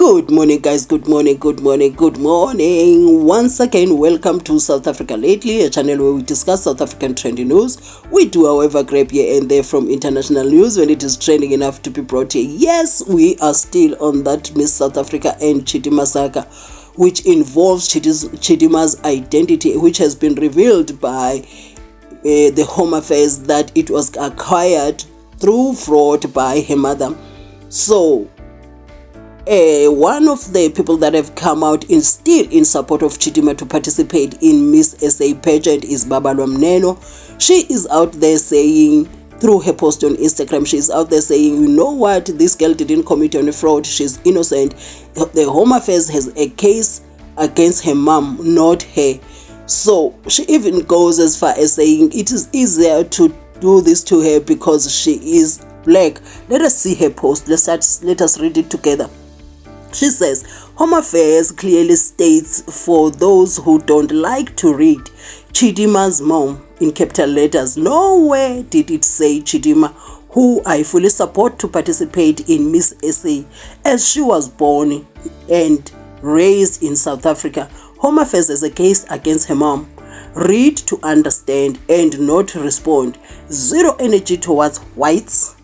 Good morning, guys. Good morning. Once again, welcome to South Africa Lately, a channel where we discuss South African trending news. We do, however, grab here and there from international news when it is trending enough to be brought here. Yes, we are still on that Miss South Africa and Chidimma saga, which involves Chidimma's identity, which has been revealed by the Home Affairs that it was acquired through fraud by her mother. So, one of the people that have come out still in support of Chidimma to participate in Miss SA pageant is Babalwa Mneno. She is out there saying, through her post on Instagram, she is out there saying, you know what, this girl didn't commit any fraud, she's innocent. The Home Affairs has a case against her mom, not her. So she even goes as far as saying it is easier to do this to her because she is black. Let us see her post. Let us read it together. She says, Home Affairs clearly states, for those who don't like to read, Chidimma's mom in capital letters. Nowhere did it say Chidimma, who I fully support to participate in Miss SA, as she was born and raised in South Africa. Home Affairs has a case against her mom. Read to understand and not respond. Zero energy towards whites,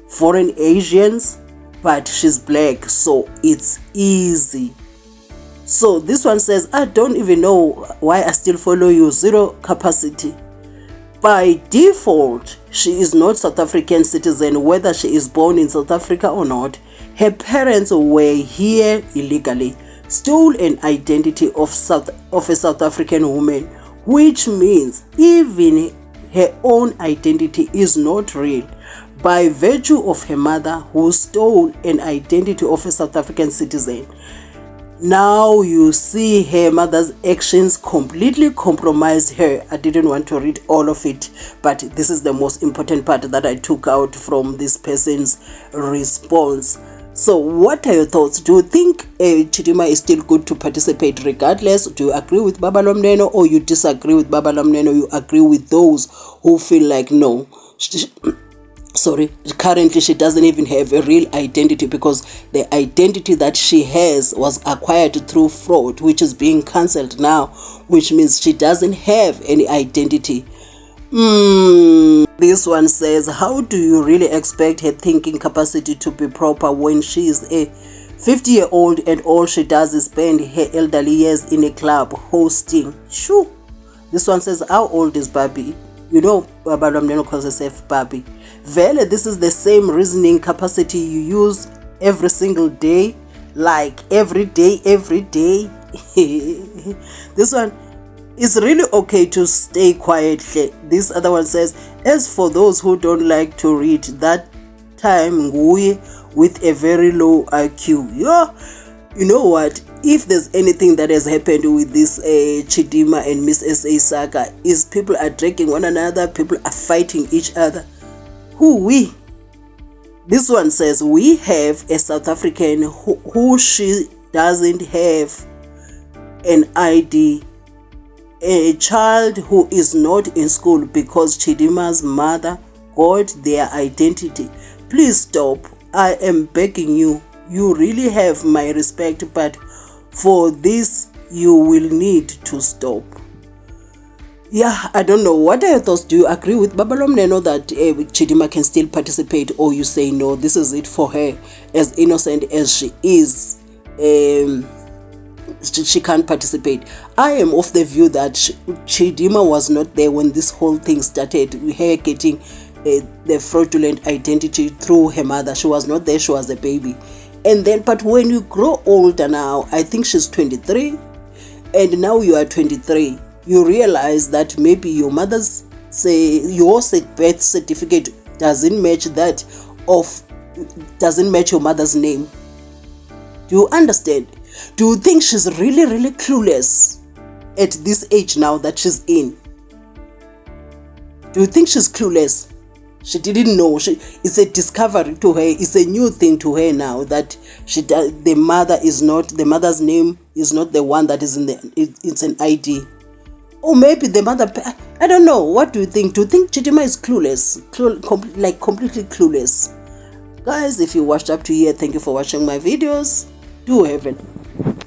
foreign Asians, but she's black, so it's easy. So this one says, I don't even know why I still follow you. Zero capacity. By default, she is not South African citizen, whether she is born in South Africa or not. Her parents were here illegally, stole an identity of a South African woman, which means even her own identity is not real, by virtue of her mother who stole an identity of a South African citizen. Now you see her mother's actions completely compromised her. I didn't want to read all of it, but this is the most important part that I took out from this person's response. So what are your thoughts? Do you think Chidimma is still good to participate regardless? Do you agree with Babalwa Mneno, or you disagree with Babalwa Mneno? You agree with those who feel like no, currently she doesn't even have a real identity, because the identity that she has was acquired through fraud, which is being cancelled now, which means she doesn't have any identity. This one says, how do you really expect her thinking capacity to be proper when she is a 50-year-old and all she does is spend her elderly years in a club hosting? Shoo. This one says, how old is Barbie? You know, Babalwa Mneno calls herself Barbie. Vele, this is the same reasoning capacity you use every single day, like every day. This one is really okay to stay quietly. This other one says, as for those who don't like to read, that time nguye with a very low IQ. Yeah, you know what? If there's anything that has happened with this Chidimma and Miss SA saga, is people are dragging one another, people are fighting each other. Who we? This one says, we have a South African who she doesn't have an ID, a child who is not in school because Chidimma's mother got their identity. Please stop. I am begging you. You really have my respect, but for this you will need to stop. Yeah, I don't know. What are your thoughts? Do you agree with Babalwa Mneno that Chidimma can still participate, or you say no, this is it for her, as innocent as she is, she can't participate? I am of the view that Chidimma was not there when this whole thing started, her getting the fraudulent identity through her mother. She was not there, she was a baby. And then, but when you grow older now, I think she's 23, and now you are 23, you realize that maybe your mother's, your birth certificate doesn't match doesn't match your mother's name. Do you understand? Do you think she's really clueless at this age now that she's in? Do you think she's clueless? She didn't know. It's a discovery to her. It's a new thing to her now that the mother's name is not the one that is in it's an ID. Or maybe the mother, I don't know. What do you think? Do you think Chidimma is clueless? Completely clueless? Guys, if you watched up to here, thank you for watching my videos. to heaven.